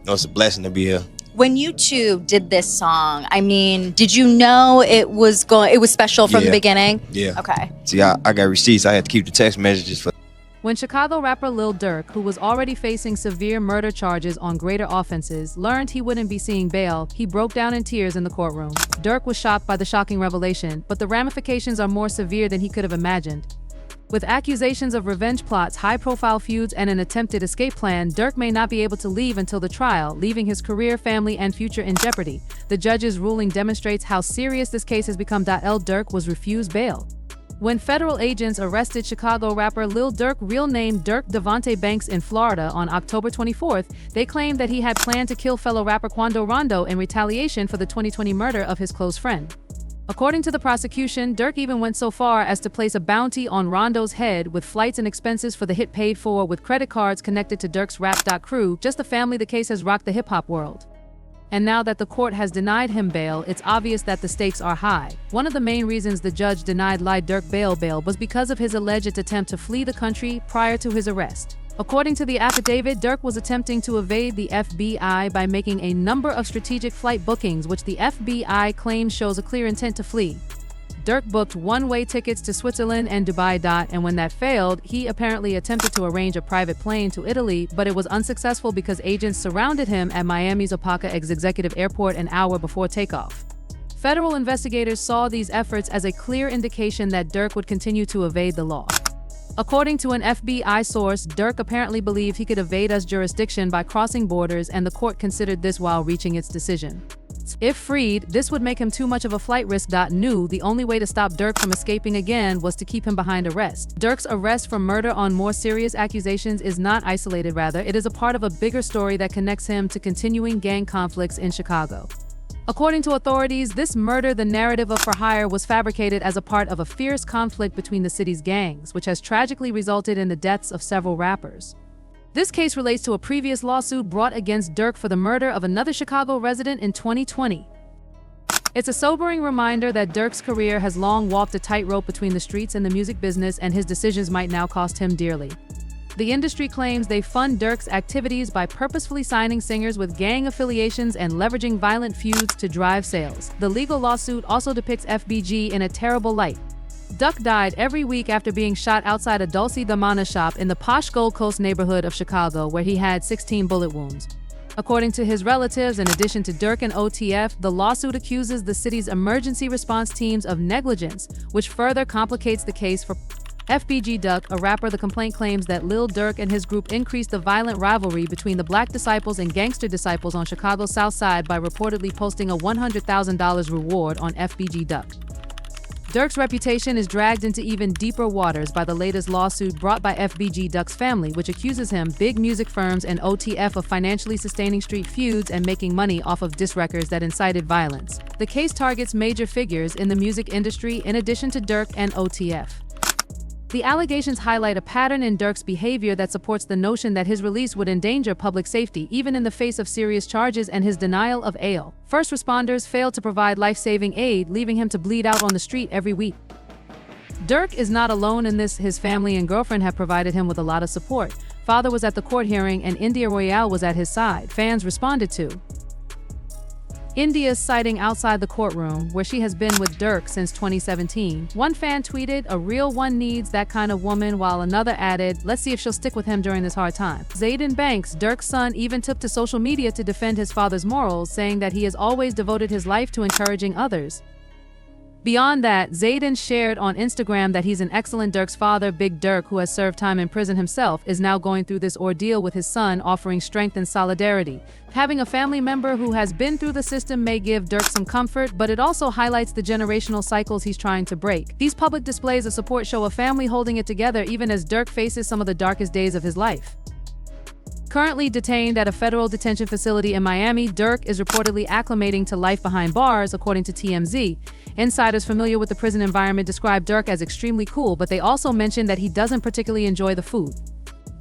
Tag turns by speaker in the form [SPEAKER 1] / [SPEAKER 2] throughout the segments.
[SPEAKER 1] No, it's a blessing to be here.
[SPEAKER 2] When you two did this song, I mean, did you know it was special from the beginning?
[SPEAKER 1] Yeah.
[SPEAKER 2] Okay.
[SPEAKER 1] See, I got receipts. I had to keep the text messages for.
[SPEAKER 3] When Chicago rapper Lil Durk, who was already facing severe murder charges on greater offenses, learned he wouldn't be seeing bail, he broke down in tears in the courtroom. Durk was shocked by the shocking revelation, but the ramifications are more severe than he could have imagined. With accusations of revenge plots, high-profile feuds, and an attempted escape plan, Durk may not be able to leave until the trial, leaving his career, family, and future in jeopardy. The judge's ruling demonstrates how serious this case has become. Lil Durk was refused bail. When federal agents arrested Chicago rapper Lil Durk, real name Durk Devontae Banks, in Florida on October 24th, they claimed that he had planned to kill fellow rapper Quando Rondo in retaliation for the 2020 murder of his close friend. According to the prosecution, Durk even went so far as to place a bounty on Rondo's head, with flights and expenses for the hit paid for with credit cards connected to Durk's rap.crew. Just the family, the case has rocked the hip-hop world. And now that the court has denied him bail, it's obvious that the stakes are high. One of the main reasons the judge denied Lil Durk bail was because of his alleged attempt to flee the country prior to his arrest. According to the affidavit, Durk was attempting to evade the FBI by making a number of strategic flight bookings, which the FBI claims shows a clear intent to flee. Durk booked one-way tickets to Switzerland and Dubai. And when that failed, he apparently attempted to arrange a private plane to Italy, but it was unsuccessful because agents surrounded him at Miami's Apaka Executive Airport an hour before takeoff. Federal investigators saw these efforts as a clear indication that Durk would continue to evade the law. According to an FBI source, Durk apparently believed he could evade US jurisdiction by crossing borders, and the court considered this while reaching its decision. If freed, this would make him too much of a flight risk. Knew the only way to stop Durk from escaping again was to keep him behind arrest. Durk's arrest for murder on more serious accusations is not isolated, rather, it is a part of a bigger story that connects him to continuing gang conflicts in Chicago. According to authorities, this murder, the narrative of For Hire, was fabricated as a part of a fierce conflict between the city's gangs, which has tragically resulted in the deaths of several rappers. This case relates to a previous lawsuit brought against Durk for the murder of another Chicago resident in 2020. It's a sobering reminder that Durk's career has long walked a tightrope between the streets and the music business, and his decisions might now cost him dearly. The industry claims they fund Durk's activities by purposefully signing singers with gang affiliations and leveraging violent feuds to drive sales. The legal lawsuit also depicts FBG in a terrible light. Durk died every week after being shot outside a Dulce Damana shop in the posh Gold Coast neighborhood of Chicago, where he had 16 bullet wounds. According to his relatives, in addition to Durk and OTF, the lawsuit accuses the city's emergency response teams of negligence, which further complicates the case for FBG Duck, a rapper. The complaint claims that Lil Durk and his group increased the violent rivalry between the Black Disciples and Gangster Disciples on Chicago's South Side by reportedly posting a $100,000 reward on FBG Duck. Durk's reputation is dragged into even deeper waters by the latest lawsuit brought by FBG Duck's family, which accuses him, big music firms, and OTF of financially sustaining street feuds and making money off of diss records that incited violence. The case targets major figures in the music industry in addition to Durk and OTF. The allegations highlight a pattern in Durk's behavior that supports the notion that his release would endanger public safety, even in the face of serious charges and his denial of bail. First responders failed to provide life-saving aid, leaving him to bleed out on the street every week. Durk is not alone in this. His family and girlfriend have provided him with a lot of support. Father was at the court hearing, and India Royale was at his side. Fans responded to India's sighting outside the courtroom, where she has been with Durk since 2017. One fan tweeted, "A real one needs that kind of woman," while another added, "Let's see if she'll stick with him during this hard time." Zayden Banks, Durk's son, even took to social media to defend his father's morals, saying that he has always devoted his life to encouraging others. Beyond that, Zayden shared on Instagram that he's an excellent Durk's father. Big Durk, who has served time in prison himself, is now going through this ordeal with his son, offering strength and solidarity. Having a family member who has been through the system may give Durk some comfort, but it also highlights the generational cycles he's trying to break. These public displays of support show a family holding it together even as Durk faces some of the darkest days of his life. Currently detained at a federal detention facility in Miami, Durk is reportedly acclimating to life behind bars, according to TMZ. Insiders familiar with the prison environment describe Durk as extremely cool, but they also mention that he doesn't particularly enjoy the food.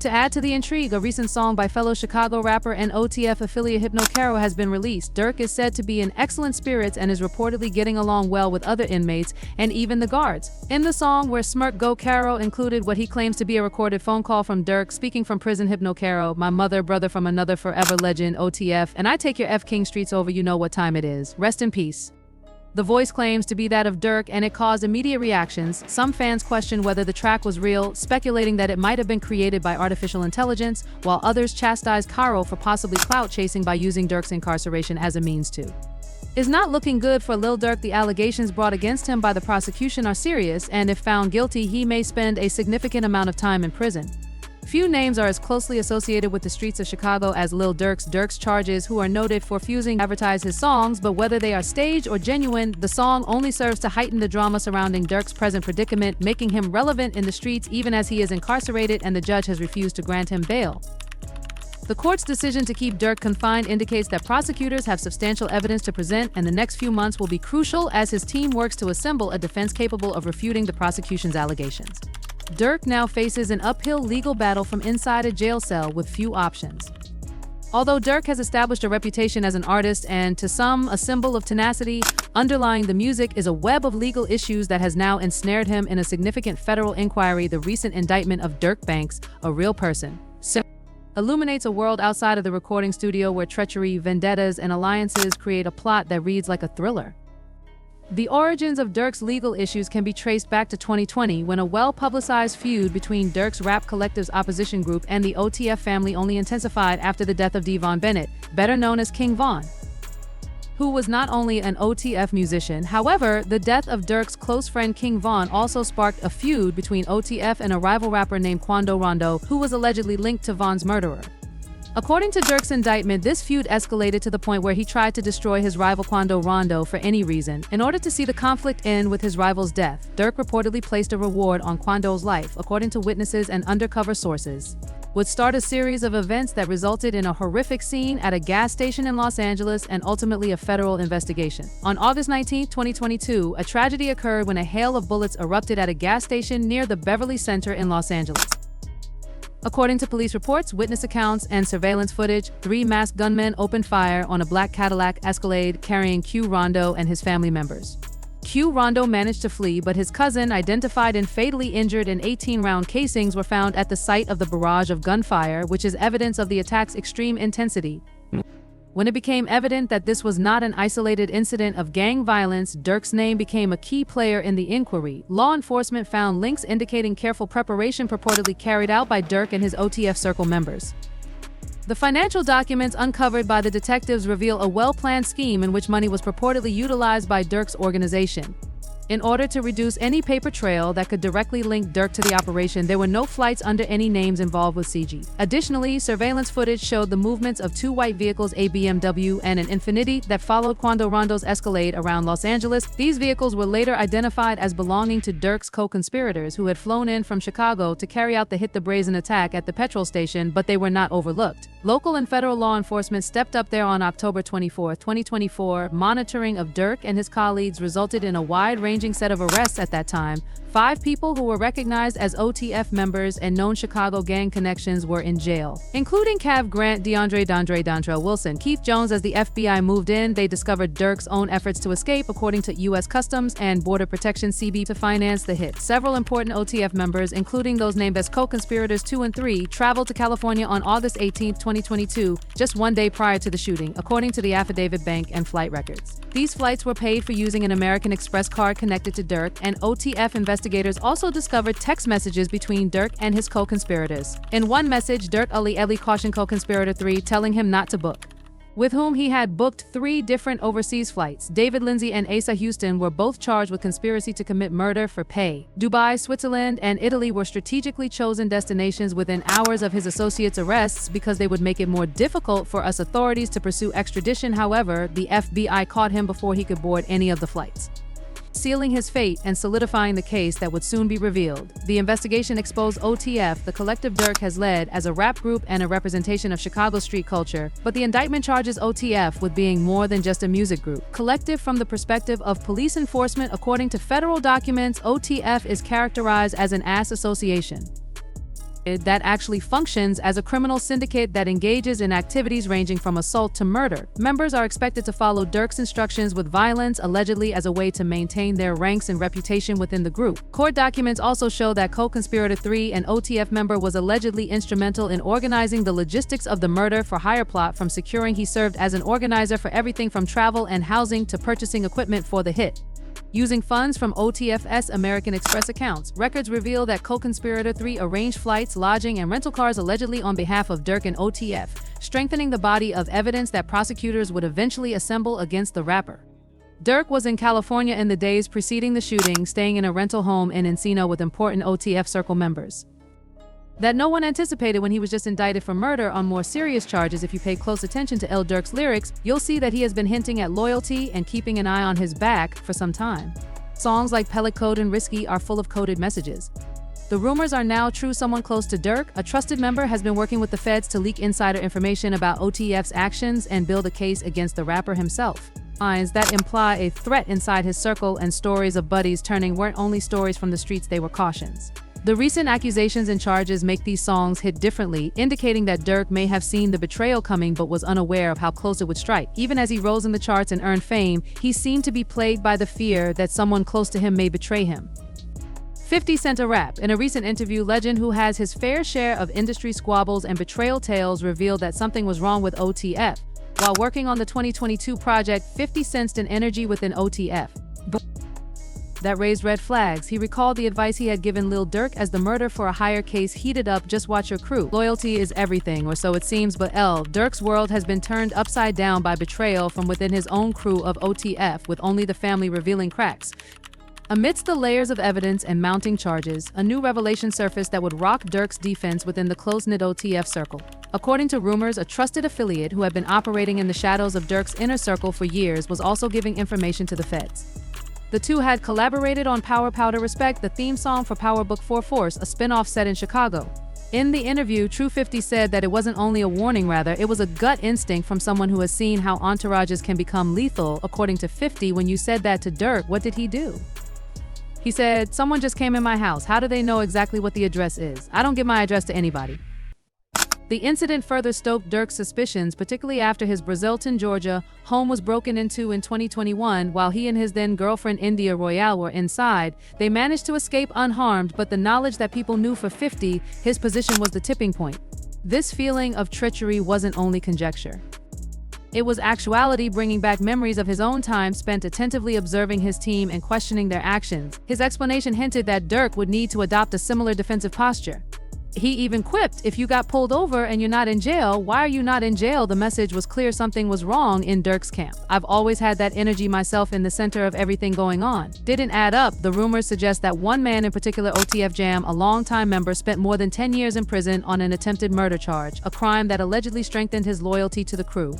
[SPEAKER 3] To add to the intrigue, a recent song by fellow Chicago rapper and OTF affiliate Hypno Caro has been released. Durk is said to be in excellent spirits and is reportedly getting along well with other inmates and even the guards. In the song, where Smirk Go Caro included what he claims to be a recorded phone call from Durk speaking from prison. Hypno Caro, my mother, brother from another, forever legend, OTF, and I take your F King streets over, you know what time it is. Rest in peace. The voice claims to be that of Durk, and it caused immediate reactions. Some fans questioned whether the track was real, speculating that it might have been created by artificial intelligence, while others chastised Caro for possibly clout chasing by using Durk's incarceration as a means to. It's not looking good for Lil Durk. The allegations brought against him by the prosecution are serious, and if found guilty, he may spend a significant amount of time in prison. Few names are as closely associated with the streets of Chicago as Lil Durk's. Durk's charges, who are noted for refusing to advertise his songs, but whether they are staged or genuine, the song only serves to heighten the drama surrounding Durk's present predicament, making him relevant in the streets even as he is incarcerated and the judge has refused to grant him bail. The court's decision to keep Durk confined indicates that prosecutors have substantial evidence to present, and the next few months will be crucial as his team works to assemble a defense capable of refuting the prosecution's allegations. Durk now faces an uphill legal battle from inside a jail cell with few options. Although Durk has established a reputation as an artist and, to some, a symbol of tenacity, underlying the music is a web of legal issues that has now ensnared him in a significant federal inquiry. The recent indictment of Durk Banks, a real person, illuminates a world outside of the recording studio where treachery, vendettas, and alliances create a plot that reads like a thriller. The origins of Durk's legal issues can be traced back to 2020, when a well-publicized feud between Durk's rap collective's opposition group and the OTF family only intensified after the death of Devon Bennett, better known as King Von, who was not only an OTF musician. However, the death of Durk's close friend King Von also sparked a feud between OTF and a rival rapper named Quando Rondo, who was allegedly linked to Von's murderer. According to Durk's indictment, this feud escalated to the point where he tried to destroy his rival Quando Rondo for any reason. In order to see the conflict end with his rival's death, Durk reportedly placed a reward on Quando's life, according to witnesses and undercover sources, would start a series of events that resulted in a horrific scene at a gas station in Los Angeles and ultimately a federal investigation. On August 19, 2022, a tragedy occurred when a hail of bullets erupted at a gas station near the Beverly Center in Los Angeles. According to police reports, witness accounts, and surveillance footage, 3 masked gunmen opened fire on a black Cadillac Escalade carrying Q Rondo and his family members. Q Rondo managed to flee, but his cousin, identified and fatally injured, and 18-round casings were found at the site of the barrage of gunfire, which is evidence of the attack's extreme intensity. When it became evident that this was not an isolated incident of gang violence, Durk's name became a key player in the inquiry. Law enforcement found links indicating careful preparation purportedly carried out by Durk and his OTF circle members. The financial documents uncovered by the detectives reveal a well-planned scheme in which money was purportedly utilized by Durk's organization. In order to reduce any paper trail that could directly link Durk to the operation, there were no flights under any names involved with CG. Additionally, surveillance footage showed the movements of 2 white vehicles, a BMW and an Infiniti, that followed Quando Rondo's Escalade around Los Angeles. These vehicles were later identified as belonging to Durk's co-conspirators, who had flown in from Chicago to carry out the Hit the Brazen attack at the petrol station, but they were not overlooked. Local and federal law enforcement stepped up there on October 24, 2024. Monitoring of Durk and his colleagues resulted in a wide-ranging set of arrests at that time. 5 people who were recognized as OTF members and known Chicago gang connections were in jail, including Cav Grant, Dontrell Wilson, Keith Jones. As the FBI moved in, they discovered Durk's own efforts to escape, according to U.S. Customs and Border Protection (CB), to finance the hit. Several important OTF members, including those named as co-conspirators 2 and 3, traveled to California on August 18, 2022, just 1 day prior to the shooting, according to the affidavit, bank, and flight records. These flights were paid for using an American Express card connected to Durk, and OTF investigators also discovered text messages between Durk and his co-conspirators. In one message, Durk allegedly cautioned co-conspirator 3, telling him not to book, with whom he had booked 3 different overseas flights. David Lindsay and Asa Houston were both charged with conspiracy to commit murder for pay. Dubai, Switzerland, and Italy were strategically chosen destinations within hours of his associates' arrests because they would make it more difficult for us authorities to pursue extradition. However, the FBI caught him before he could board any of the flights, sealing his fate and solidifying the case that would soon be revealed. The investigation exposed OTF, the collective Durk has led, as a rap group and a representation of Chicago street culture, but the indictment charges OTF with being more than just a music group. Collective from the perspective of police enforcement, according to federal documents, OTF is characterized as an ass association. that actually functions as a criminal syndicate that engages in activities ranging from assault to murder. Members are expected to follow Durk's instructions with violence, allegedly as a way to maintain their ranks and reputation within the group. Court documents also show that co-conspirator 3, an OTF member, was allegedly instrumental in organizing the logistics of the murder-for-hire plot. From securing, he served as an organizer for everything from travel and housing to purchasing equipment for the hit. Using funds from OTF's American Express accounts, records reveal that co-conspirator 3 arranged flights, lodging, and rental cars allegedly on behalf of Durk and OTF, strengthening the body of evidence that prosecutors would eventually assemble against the rapper. Durk was in California in the days preceding the shooting, staying in a rental home in Encino with important OTF circle members that no one anticipated when he was just indicted for murder on more serious charges. If you pay close attention to Lil Durk's lyrics, you'll see that he has been hinting at loyalty and keeping an eye on his back for some time. Songs like Pellet Code and Risky are full of coded messages. The rumors are now true. Someone close to Durk, a trusted member, has been working with the feds to leak insider information about OTF's actions and build a case against the rapper himself. Lines that imply a threat inside his circle and stories of buddies turning weren't only stories from the streets, they were cautions. The recent accusations and charges make these songs hit differently, indicating that Durk may have seen the betrayal coming but was unaware of how close it would strike. Even as he rose in the charts and earned fame, he seemed to be plagued by the fear that someone close to him may betray him. 50 Cent a rap. In a recent interview, legend who has his fair share of industry squabbles and betrayal tales revealed that something was wrong with OTF. While working on the 2022 project, 50 sensed an energy within OTF that raised red flags. He recalled the advice he had given Lil Durk as the murder-for-hire case heated up: just watch your crew. Loyalty is everything, or so it seems, but Lil Durk's world has been turned upside down by betrayal from within his own crew of OTF, with only the family revealing cracks. Amidst the layers of evidence and mounting charges, a new revelation surfaced that would rock Durk's defense within the close-knit OTF circle. According to rumors, a trusted affiliate who had been operating in the shadows of Durk's inner circle for years was also giving information to the feds. The two had collaborated on Power Powder Respect, the theme song for Power Book 4 Force, a spin-off set in Chicago. In the interview, True 50 said that it wasn't only a warning, rather, it was a gut instinct from someone who has seen how entourages can become lethal. According to 50, when you said that to Durk, what did he do? He said, "Someone just came in my house. How do they know exactly what the address is? I don't give my address to anybody." The incident further stoked Durk's suspicions, particularly after his Brazelton, Georgia, home was broken into in 2021. While he and his then-girlfriend India Royale were inside, they managed to escape unharmed, but the knowledge that people knew for 50, his position was the tipping point. This feeling of treachery wasn't only conjecture. It was actuality, bringing back memories of his own time spent attentively observing his team and questioning their actions. His explanation hinted that Durk would need to adopt a similar defensive posture. He even quipped, "If you got pulled over and you're not in jail, why are you not in jail?" The message was clear: something was wrong in Durk's camp. "I've always had that energy myself, in the center of everything going on." Didn't add up. The rumors suggest that one man in particular, OTF Jam, a longtime member, spent more than 10 years in prison on an attempted murder charge, a crime that allegedly strengthened his loyalty to the crew.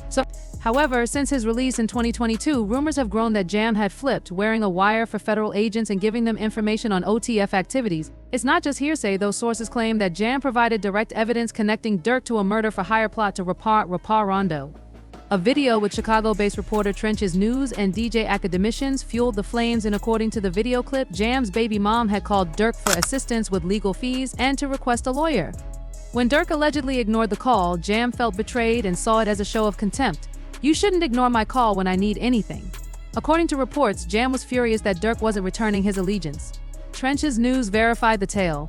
[SPEAKER 3] However, since his release in 2022, rumors have grown that Jam had flipped, wearing a wire for federal agents and giving them information on OTF activities. It's not just hearsay, though. Sources claim that Jam provided direct evidence connecting Durk to a murder-for-hire plot to Rapar Rondo. A video with Chicago-based reporter Trench's News and DJ Academicians fueled the flames, and according to the video clip, Jam's baby mom had called Durk for assistance with legal fees and to request a lawyer. When Durk allegedly ignored the call, Jam felt betrayed and saw it as a show of contempt. "You shouldn't ignore my call when I need anything." According to reports, Jam was furious that Durk wasn't returning his allegiance. Trench's News verified the tale,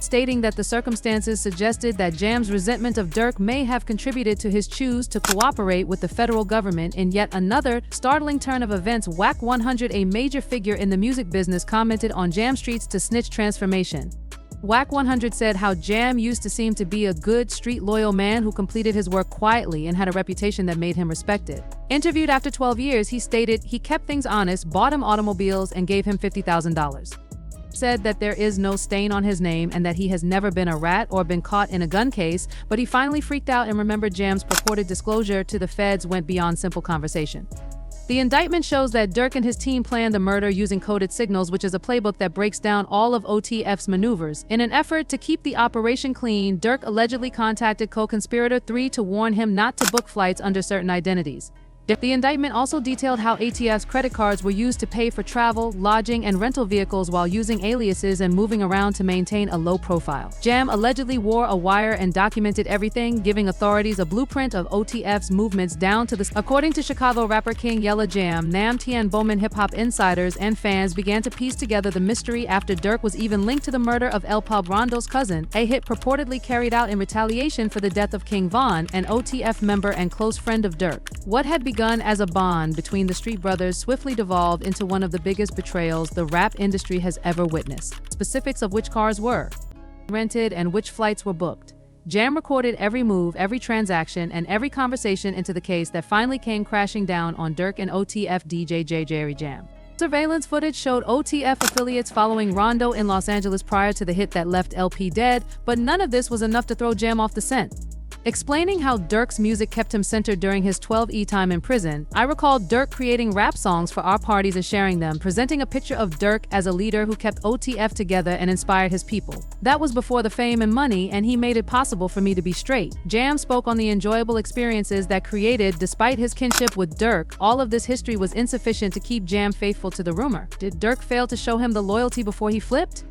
[SPEAKER 3] stating that the circumstances suggested that Jam's resentment of Durk may have contributed to his choose to cooperate with the federal government. In yet another startling turn of events, Wack 100, a major figure in the music business, commented on Jam Street's to snitch transformation. Wack 100 said how Jam used to seem to be a good, street-loyal man who completed his work quietly and had a reputation that made him respected. Interviewed after 12 years, he stated he kept things honest, bought him automobiles, and gave him $50,000. Said that there is no stain on his name and that he has never been a rat or been caught in a gun case, but he finally freaked out and remembered Jam's purported disclosure to the feds went beyond simple conversation. The indictment shows that Durk and his team planned the murder using coded signals, which is a playbook that breaks down all of OTF's maneuvers. In an effort to keep the operation clean, Durk allegedly contacted co-conspirator 3 to warn him not to book flights under certain identities. The indictment also detailed how ATF's credit cards were used to pay for travel, lodging, and rental vehicles while using aliases and moving around to maintain a low profile. Jam allegedly wore a wire and documented everything, giving authorities a blueprint of OTF's movements down to the... According to Chicago rapper King Yella Jam, Nam Tien Bowman hip-hop insiders and fans began to piece together the mystery after Durk was even linked to the murder of El Pub Rondo's cousin, a hit purportedly carried out in retaliation for the death of King Von, an OTF member and close friend of Durk. What had begun as a bond between the Street Brothers swiftly devolved into one of the biggest betrayals the rap industry has ever witnessed. Specifics of which cars were rented and which flights were booked. Jam recorded every move, every transaction, and every conversation into the case that finally came crashing down on Durk and OTF DJ Jerry Jam. Surveillance footage showed OTF affiliates following Rondo in Los Angeles prior to the hit that left LP dead, but none of this was enough to throw Jam off the scent. Explaining how Durk's music kept him centered during his 12E time in prison, I recall Durk creating rap songs for our parties and sharing them, presenting a picture of Durk as a leader who kept OTF together and inspired his people. That was before the fame and money, and he made it possible for me to be straight. Jam spoke on the enjoyable experiences that created, despite his kinship with Durk. All of this history was insufficient to keep Jam faithful to the rumor. Did Durk fail to show him the loyalty before he flipped?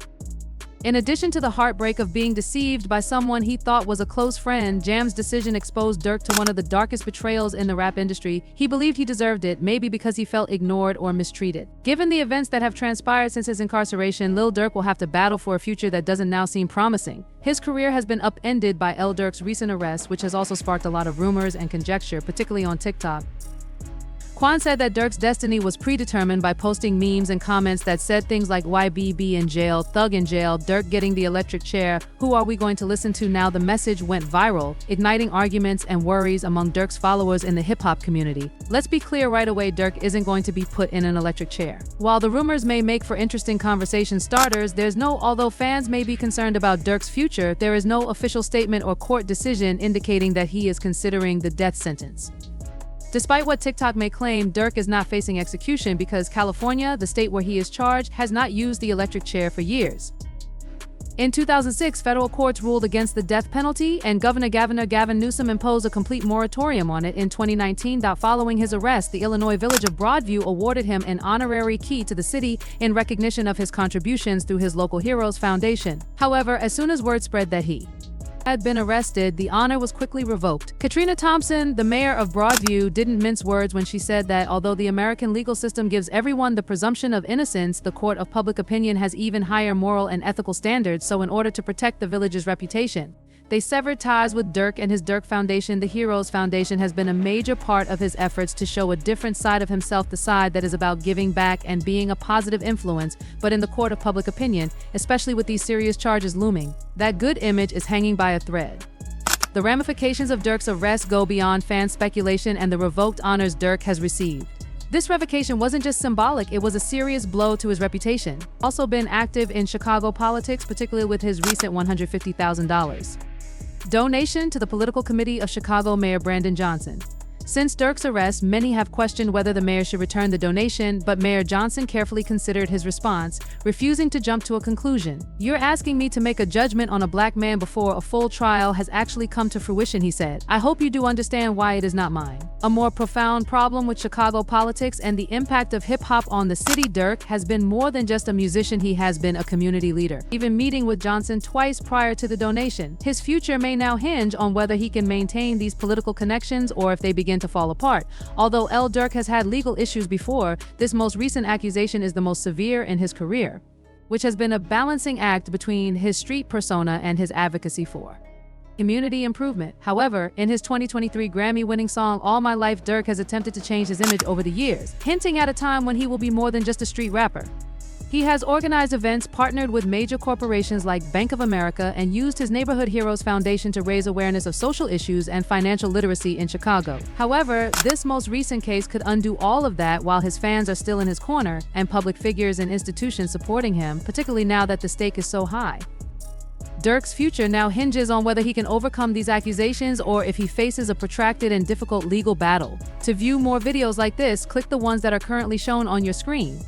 [SPEAKER 3] In addition to the heartbreak of being deceived by someone he thought was a close friend, Jam's decision exposed Durk to one of the darkest betrayals in the rap industry. He believed he deserved it, maybe because he felt ignored or mistreated. Given the events that have transpired since his incarceration, Lil Durk will have to battle for a future that doesn't now seem promising. His career has been upended by Lil Durk's recent arrest, which has also sparked a lot of rumors and conjecture, particularly on TikTok. Quan said that Durk's destiny was predetermined by posting memes and comments that said things like YBB in jail, Thug in jail, Durk getting the electric chair, who are we going to listen to now? The message went viral, igniting arguments and worries among Durk's followers in the hip-hop community. Let's be clear right away, Durk isn't going to be put in an electric chair. While the rumors may make for interesting conversation starters, although fans may be concerned about Durk's future, there is no official statement or court decision indicating that he is considering the death sentence. Despite what TikTok may claim, Durk is not facing execution because California, the state where he is charged, has not used the electric chair for years. In 2006, federal courts ruled against the death penalty, and Governor Gavin Newsom imposed a complete moratorium on it in 2019. Following his arrest, the Illinois village of Broadview awarded him an honorary key to the city in recognition of his contributions through his local Heroes Foundation. However, as soon as word spread that he had been arrested, the honor was quickly revoked. Katrina Thompson, the mayor of Broadview, didn't mince words when she said that although the American legal system gives everyone the presumption of innocence, the court of public opinion has even higher moral and ethical standards, so in order to protect the village's reputation, they severed ties with Durk and his Durk Foundation. The Heroes Foundation has been a major part of his efforts to show a different side of himself, the side that is about giving back and being a positive influence, but in the court of public opinion, especially with these serious charges looming, that good image is hanging by a thread. The ramifications of Durk's arrest go beyond fan speculation and the revoked honors Durk has received. This revocation wasn't just symbolic, it was a serious blow to his reputation. Also been active in Chicago politics, particularly with his recent $150,000 donation to the political committee of Chicago Mayor Brandon Johnson. Since Durk's arrest, many have questioned whether the mayor should return the donation, but Mayor Johnson carefully considered his response, refusing to jump to a conclusion. "You're asking me to make a judgment on a black man before a full trial has actually come to fruition," he said. "I hope you do understand why it is not mine." A more profound problem with Chicago politics and the impact of hip-hop on the city, Durk has been more than just a musician, he has been a community leader. Even meeting with Johnson twice prior to the donation, his future may now hinge on whether he can maintain these political connections or if they begin to fall apart. Although Lil Durk has had legal issues before, this most recent accusation is the most severe in his career, which has been a balancing act between his street persona and his advocacy for community improvement. However, in his 2023 Grammy-winning song All My Life, Durk has attempted to change his image over the years, hinting at a time when he will be more than just a street rapper. He has organized events, partnered with major corporations like Bank of America, and used his Neighborhood Heroes Foundation to raise awareness of social issues and financial literacy in Chicago. However, this most recent case could undo all of that while his fans are still in his corner and public figures and institutions supporting him, particularly now that the stake is so high. Durk's future now hinges on whether he can overcome these accusations or if he faces a protracted and difficult legal battle. To view more videos like this, click the ones that are currently shown on your screen.